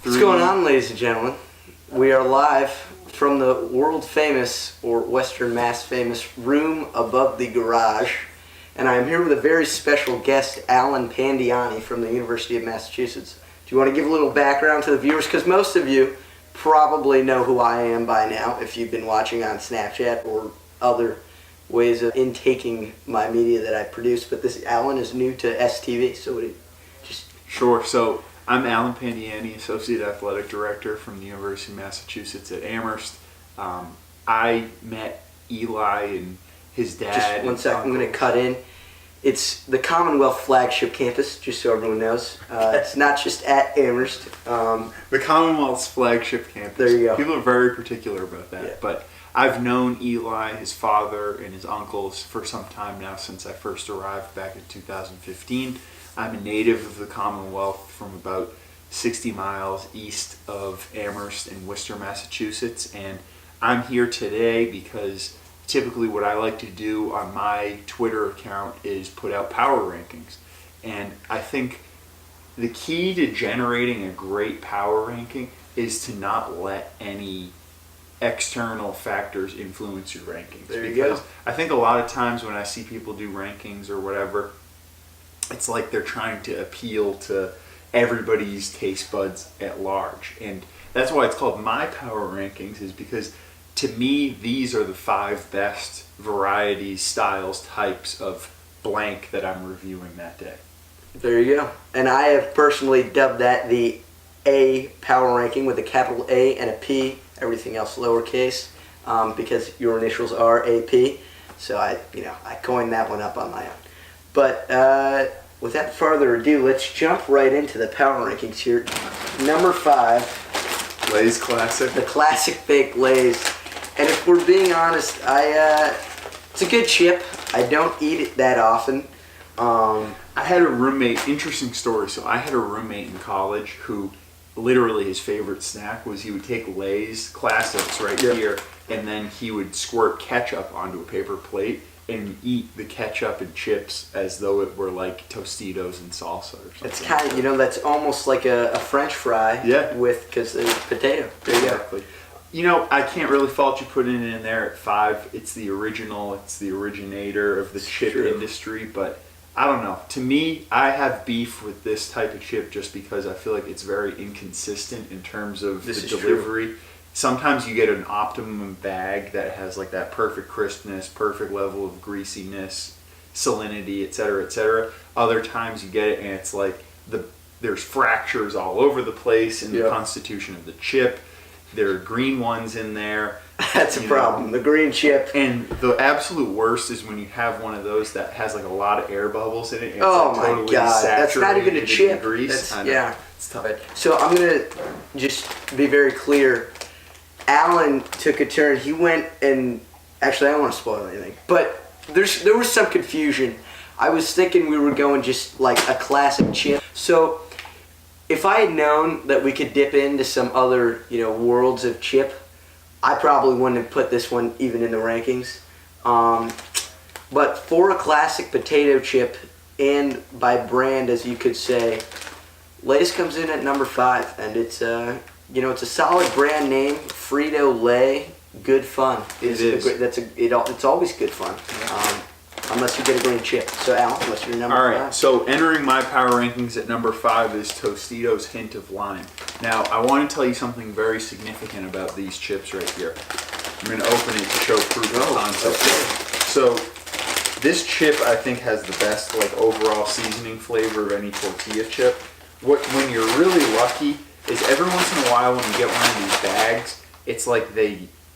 What's going on, ladies and gentlemen? We are live from the world famous, or Western Mass famous, room above the garage. And I'm here with a very special guest, Alan Pandiani from the University of Massachusetts. Do you want to give a little background to the viewers? Because most of you probably know who I am by now if you've been watching on Snapchat or other ways of intaking my media that I produce. But this Alan is new to ESTV, so would you just... Sure. So I'm Alan Pandiani, Associate Athletic Director from the University of Massachusetts at Amherst. I met Eli and his dad. Just one second, I'm going to cut in. It's the Commonwealth flagship campus, just so everyone knows. It's not just at Amherst. The Commonwealth's flagship campus. There you go. People are very particular about that. Yeah. But I've known Eli, his father, and his uncles for some time now, since I first arrived back in 2015. I'm a native of the Commonwealth from about 60 miles east of Amherst in Worcester, Massachusetts. And I'm here today because typically what I like to do on my Twitter account is put out power rankings. And I think the key to generating a great power ranking is to not let any external factors influence your rankings. There you because go. I think a lot of times when I see people do rankings or whatever, it's like they're trying to appeal to everybody's taste buds at large. And that's why it's called my power rankings, is because to me, these are the 5 best varieties, styles, types of blank that I'm reviewing that day. There you go. And I have personally dubbed that the A power ranking with a capital A and a P, everything else lowercase, because your initials are AP. So I coined that one up on my own. But without further ado, let's jump right into the power rankings here. Number 5. Lay's Classic. The classic baked Lay's. And if we're being honest, it's a good chip. I don't eat it that often. I had a roommate, interesting story. So I had a roommate in college who literally his favorite snack was he would take Lay's Classics here, and then he would squirt ketchup onto a paper plate and eat the ketchup and chips as though it were like Tostitos and salsa or something. It's kind of, that's almost like a French fry. Yeah. Because there's potato. There you go. Exactly. I can't really fault you putting it in there at 5. It's the original. It's the originator of the chip industry. But I don't know. To me, I have beef with this type of chip just because I feel like it's very inconsistent in terms of the delivery. Sometimes you get an optimum bag that has like that perfect crispness, perfect level of greasiness, salinity, etc., etc. Other times you get it and it's like there's fractures all over the place in the constitution of the chip. There are green ones in there. That's a problem. The green chip. And the absolute worst is when you have one of those that has like a lot of air bubbles in it. And oh it's my totally God, that's not even a chip. Grease. It's tough. So I'm gonna just be very clear. Alan took a turn. He went and actually I don't want to spoil anything, but there was some confusion. I was thinking we were going just like a classic chip. So if I had known that we could dip into some other, worlds of chip, I probably wouldn't have put this one even in the rankings. But for a classic potato chip, and by brand, as you could say, Lay's comes in at number 5, and it's it's a solid brand name. Frito-Lay, good fun. It is. It's always good fun. Unless you get a green chip. So Al, what's your number 5? All right, so entering my power rankings at number 5 is Tostitos Hint of Lime. Now, I want to tell you something very significant about these chips right here. I'm going to open it to show proof of concept. Okay. So, this chip I think has the best overall seasoning flavor of any tortilla chip. When you're really lucky is every once in a while when you get one of these bags, it's like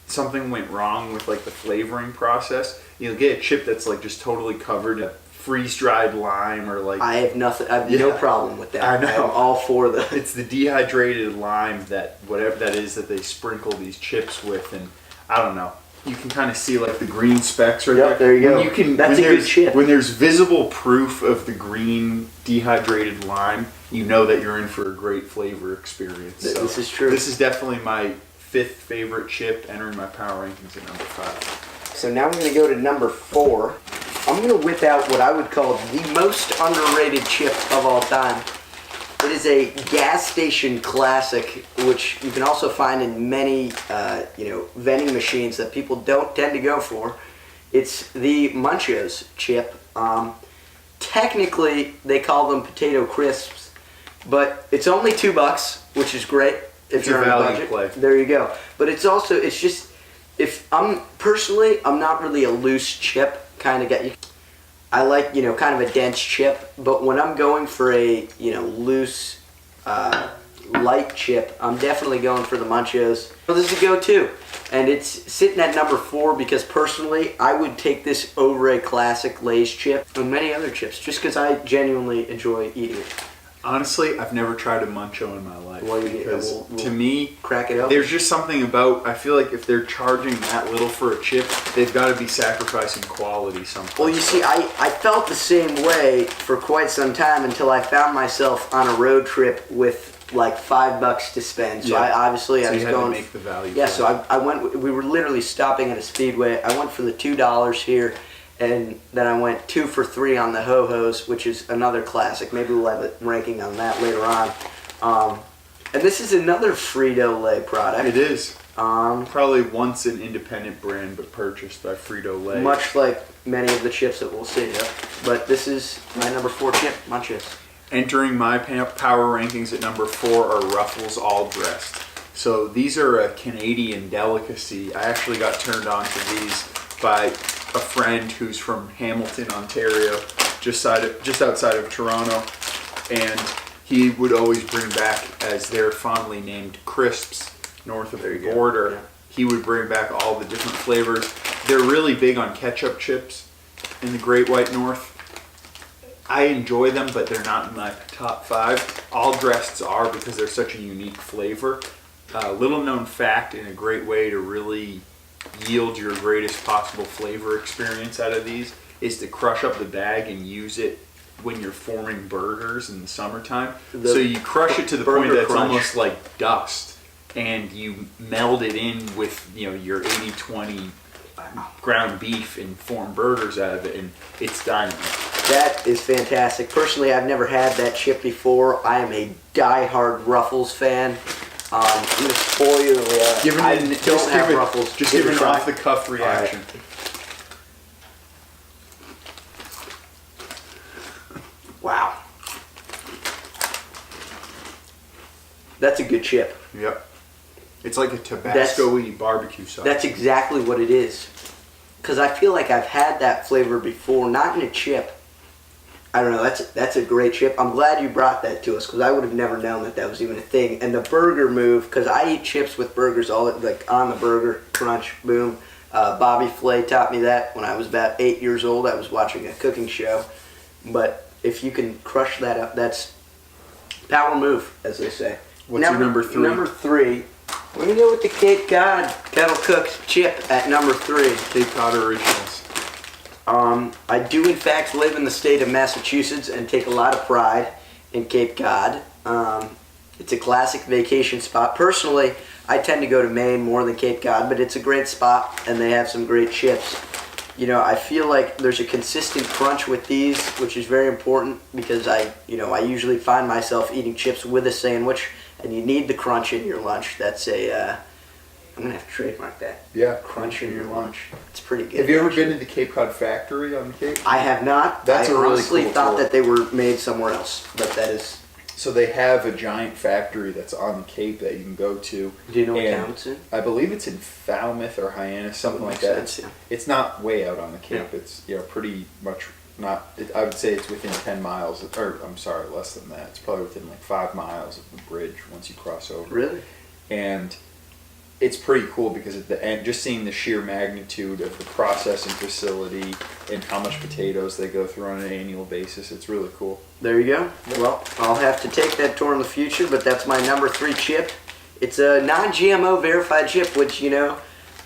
something went wrong with the flavoring process. You'll get a chip that's just totally covered in freeze-dried lime or I have nothing. I have no problem with that. I know. I'm all for the. It's the dehydrated lime that whatever that is that they sprinkle these chips with, and I don't know. You can kind of see the green specks right there. There you go. That's a good chip. When there's visible proof of the green dehydrated lime, you know that you're in for a great flavor experience. This is true. This is definitely my 5th favorite chip, entering my power rankings at number 5. So now we're going to go to number 4. I'm going to whip out what I would call the most underrated chip of all time. It is a gas station classic, which you can also find in many, vending machines that people don't tend to go for. It's the Munchos chip. Technically, they call them potato crisps, but it's only $2, which is great if you're on a budget. Play. There you go. But it's just, if I'm not really a loose chip kind of guy. I like, kind of a dense chip, but when I'm going for a, loose, light chip, I'm definitely going for the Munchos. So this is a go-to, and it's sitting at number 4 because personally, I would take this over a classic Lay's chip and many other chips, just because I genuinely enjoy eating it. Honestly, I've never tried a Muncho in my life. Well, because to me, crack it up. There's just something about, I feel like if they're charging that little for a chip, they've got to be sacrificing quality someplace. Well, you see, I felt the same way for quite some time until I found myself on a road trip with like $5 to spend. So I was you going had to make the value. Yeah, so I went. We were literally stopping at a Speedway. I went for the $2 here. And then I went 2 for $3 on the Ho-Hos, which is another classic. Maybe we'll have a ranking on that later on. And this is another Frito-Lay product. It is. Probably once an independent brand, but purchased by Frito-Lay. Much like many of the chips that we'll see. Yep. But this is my number 4 chip, Munchos. Entering my power rankings at number 4 are Ruffles All Dressed. So these are a Canadian delicacy. I actually got turned on to these by a friend who's from Hamilton, Ontario, just outside of Toronto, and he would always bring back, as they're fondly named, crisps north of the border. Yeah. He would bring back all the different flavors. They're really big on ketchup chips in the Great White North. I enjoy them, but they're not in my top 5. All Dresseds are because they're such a unique flavor. Little known fact, and a great way to really yield your greatest possible flavor experience out of these is to crush up the bag and use it when you're forming burgers in the summertime. So you crush it to the point that it's almost like dust, and you meld it in with your 80-20 ground beef and form burgers out of it, and it's dynamite. That is fantastic. Personally, I've never had that chip before. I am a die-hard Ruffles fan. I'm going to spoil you. I don't have Ruffles. Just give an off-the-cuff reaction. Right. Wow. That's a good chip. Yep. It's like a Tabasco-y barbecue sauce. That's exactly what it is. Because I feel like I've had that flavor before, not in a chip. I don't know, that's a great chip. I'm glad you brought that to us because I would have never known that was even a thing. And the burger move, because I eat chips with burgers like on the burger, crunch, boom. Bobby Flay taught me that when I was about 8 years old. I was watching a cooking show. But if you can crush that up, that's power move, as they say. What's your number 3? Number 3, we're going to go with the Cape Cod kettle cooked chip at number 3. Cape Cod Originals. I do in fact live in the state of Massachusetts and take a lot of pride in Cape Cod. It's a classic vacation spot. Personally, I tend to go to Maine more than Cape Cod, but it's a great spot and they have some great chips. I feel like there's a consistent crunch with these, which is very important because I usually find myself eating chips with a sandwich, and you need the crunch in your lunch. That's I'm going to have to trademark that. Yeah. Crunch in your lunch. It's pretty good. Have you ever been to the Cape Cod factory on the Cape? I have not. That's a really honestly cool thought tour. that they were made somewhere else, but that is... So they have a giant factory that's on the Cape that you can go to. Do you know what town it's in? I believe it's in Falmouth or Hyannis, something like that. Sense, yeah. It's not way out on the Cape. Yeah. It's pretty much not. I would say it's within 10 miles, or I'm sorry, less than that. It's probably within like 5 miles of the bridge once you cross over. Really? And it's pretty cool because at the end, just seeing the sheer magnitude of the processing facility and how much potatoes they go through on an annual basis, it's really cool. There you go. Well, I'll have to take that tour in the future, but that's my number 3 chip. It's a non-GMO verified chip, which,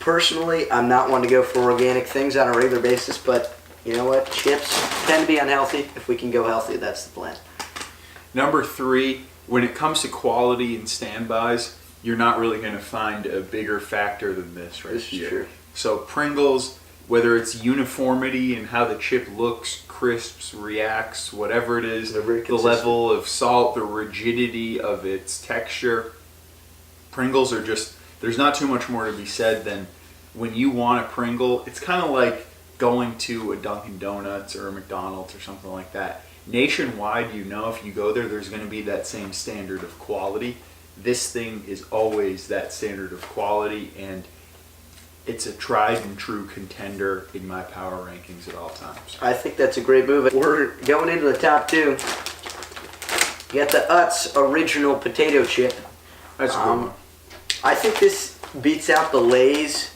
personally, I'm not one to go for organic things on a regular basis, but you know what? Chips tend to be unhealthy. If we can go healthy, that's the plan. Number 3, when it comes to quality and standbys, you're not really going to find a bigger factor than this right This here. is true. So Pringles whether it's uniformity in how the chip looks, crisps, reacts, whatever it is, They're very the consistent. level of salt, the rigidity of its texture. Pringles are just, there's not too much more to be said than when you want a Pringle, it's kind of like going to a Dunkin' Donuts or a McDonald's or something like that. Nationwide, you know, if you go there, there's going to be that same standard of quality. This thing is always that standard of quality, and it's a tried and true contender in my power rankings at all times. I think that's a great move. We're going into the top two. You got the Utz original potato chip. That's a good one. I think this beats out the Lay's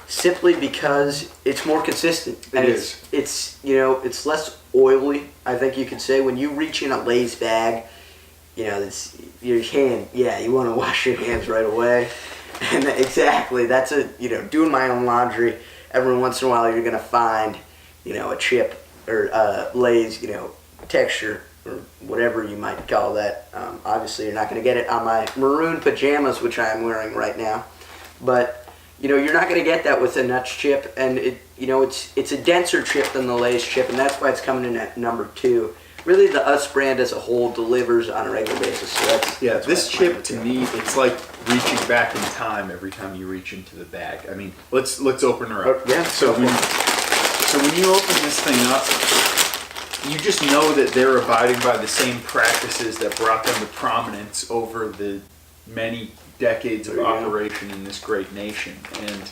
simply because it's more consistent. And It is. It's you know, it's less oily, I think you could say. When you reach in a Lay's bag, you know, it's your hand, yeah, you want to wash your hands right away. And exactly, that's doing my own laundry. Every once in a while you're going to find, a chip or Lay's, texture or whatever you might call that. Obviously you're not going to get it on my maroon pajamas, which I'm wearing right now. But, you're not going to get that with a nuts chip, and it's a denser chip than the Lay's chip, and that's why it's coming in at number 2. Really, the Utz brand as a whole delivers on a regular basis. So that's this chip to me, it's like reaching back in time every time you reach into the bag. I mean, let's open her up. Yeah. So when you open this thing up, you just know that they're abiding by the same practices that brought them to prominence over the many decades of operation in this great nation. And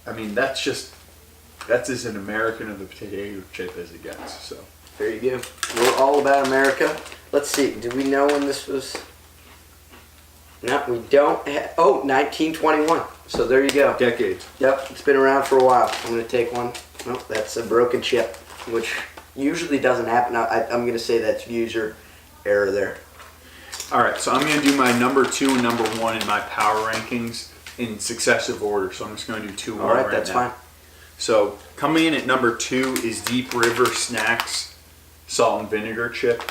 I mean, that's as an American of the potato chip as it gets. So. There you go. We're all about America. Let's see. Do we know when this was? No, we don't. 1921. So there you go. Decades. Yep, it's been around for a while. I'm going to take one. Oh, that's a broken chip, which usually doesn't happen. I'm going to say that's user error there. All right, so I'm going to do my number 2 and number 1 in my power rankings in successive order. So I'm just going to do 2 All right, right that's now. fine. So coming in at number 2 is Deep River Snacks Salt and Vinegar Chip.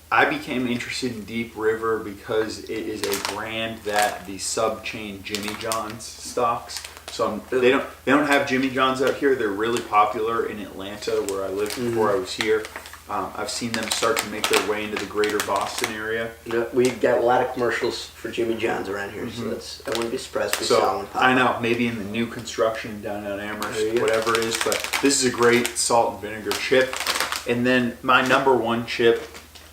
I became interested in Deep River because it is a brand that the sub-chain Jimmy John's stocks. So they don't have Jimmy John's out here. They're really popular in Atlanta, where I lived before I was here. I've seen them start to make their way into the greater Boston area. We've got a lot of commercials for Jimmy John's around here, so I wouldn't be surprised if we saw one pop. I know, maybe in the new construction down at Amherst, whatever it is, but this is a great salt and vinegar chip. And then my number 1 chip,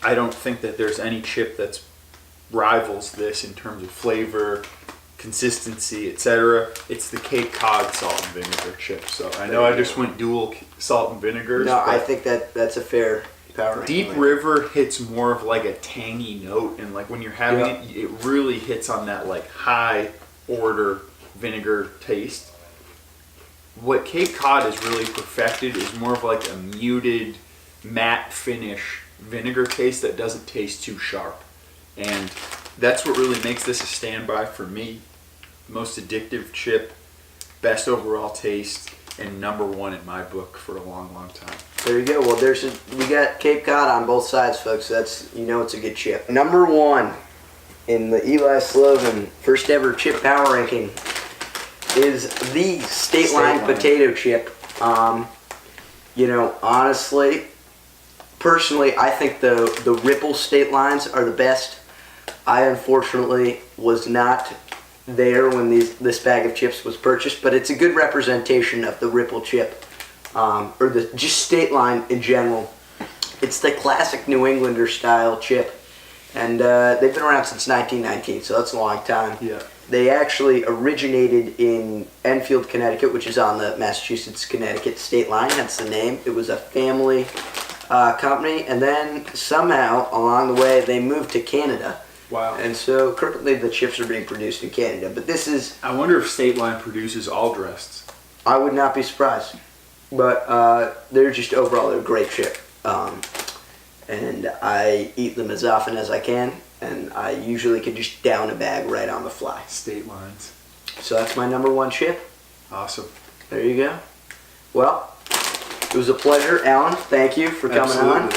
I don't think that there's any chip that rivals this in terms of flavor, consistency, etc. It's the Cape Cod salt and vinegar chip. So I know I just went dual salt and vinegars. No, I think that's a fair power ranking. Deep River hits more of like a tangy note, and like when you're having it, it really hits on that like high order vinegar taste. What Cape Cod has really perfected is more of like a muted, matte finish vinegar taste that doesn't taste too sharp. And that's what really makes this a standby for me. Most addictive chip, best overall taste, and number 1 in my book for a long, long time. There you go. Well, we got Cape Cod on both sides, folks. That's it's a good chip. Number 1 in the Eli Slovin first ever chip power ranking is the State Line potato chip. Honestly, personally, I think the Ripple State Lines are the best. I unfortunately was not there when this bag of chips was purchased, but it's a good representation of the Ripple chip, or the just State Line in general. It's the classic New Englander style chip, and they've been around since 1919, so that's a long time. Yeah. They actually originated in Enfield, Connecticut, which is on the Massachusetts-Connecticut State Line. That's the name. It was a family company, and then somehow along the way they moved to Canada. Wow. And so currently the chips are being produced in Canada, but this is... I wonder if State Line produces all dressed. I would not be surprised, but they're just overall they're a great chip, and I eat them as often as I can, and I usually can just down a bag right on the fly. State Lines. So that's my number 1 chip. Awesome. There you go. Well, it was a pleasure, Alan. Thank you for coming on.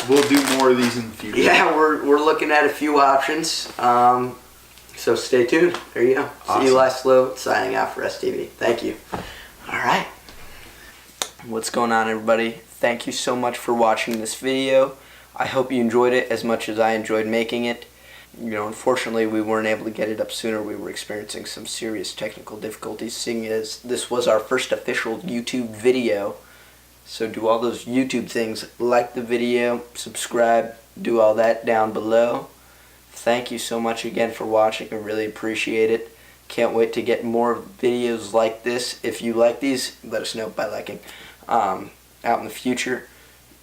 We'll do more of these in the future. Yeah, we're looking at a few options. So stay tuned. There you go. Awesome. Eli Slow signing out for STV. Thank you. All right. What's going on, everybody? Thank you so much for watching this video. I hope you enjoyed it as much as I enjoyed making it. Unfortunately, we weren't able to get it up sooner. We were experiencing some serious technical difficulties, seeing as this was our first official YouTube video. So do all those YouTube things, like the video, subscribe, do all that down below. Thank you so much again for watching. I really appreciate it. Can't wait to get more videos like this. If you like these, let us know by liking out in the future.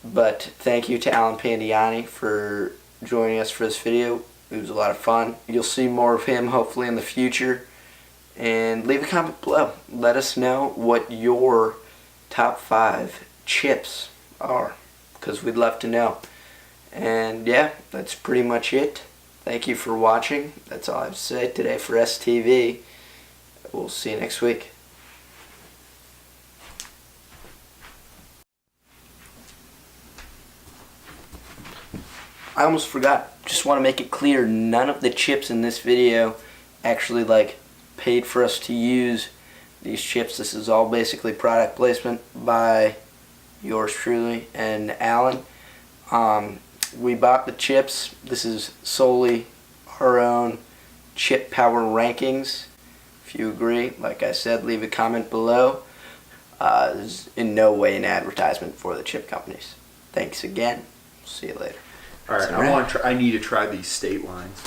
But thank you to Alan Pandiani for joining us for this video. It was a lot of fun. You'll see more of him hopefully in the future. And leave a comment below. Let us know what your top 5 chips are, because we'd love to know. And yeah, that's pretty much it. Thank you for watching. That's all I have to say today for ESTV. We'll see you next week. I almost forgot. Just want to make it clear, none of the chips in this video actually paid for us to use these chips. This is all basically product placement by yours truly and Alan. We bought the chips. This is solely our own chip power rankings. If you agree, like I said, leave a comment below. This is in no way an advertisement for the chip companies. Thanks again. See you later. All right, I need to try these state lines.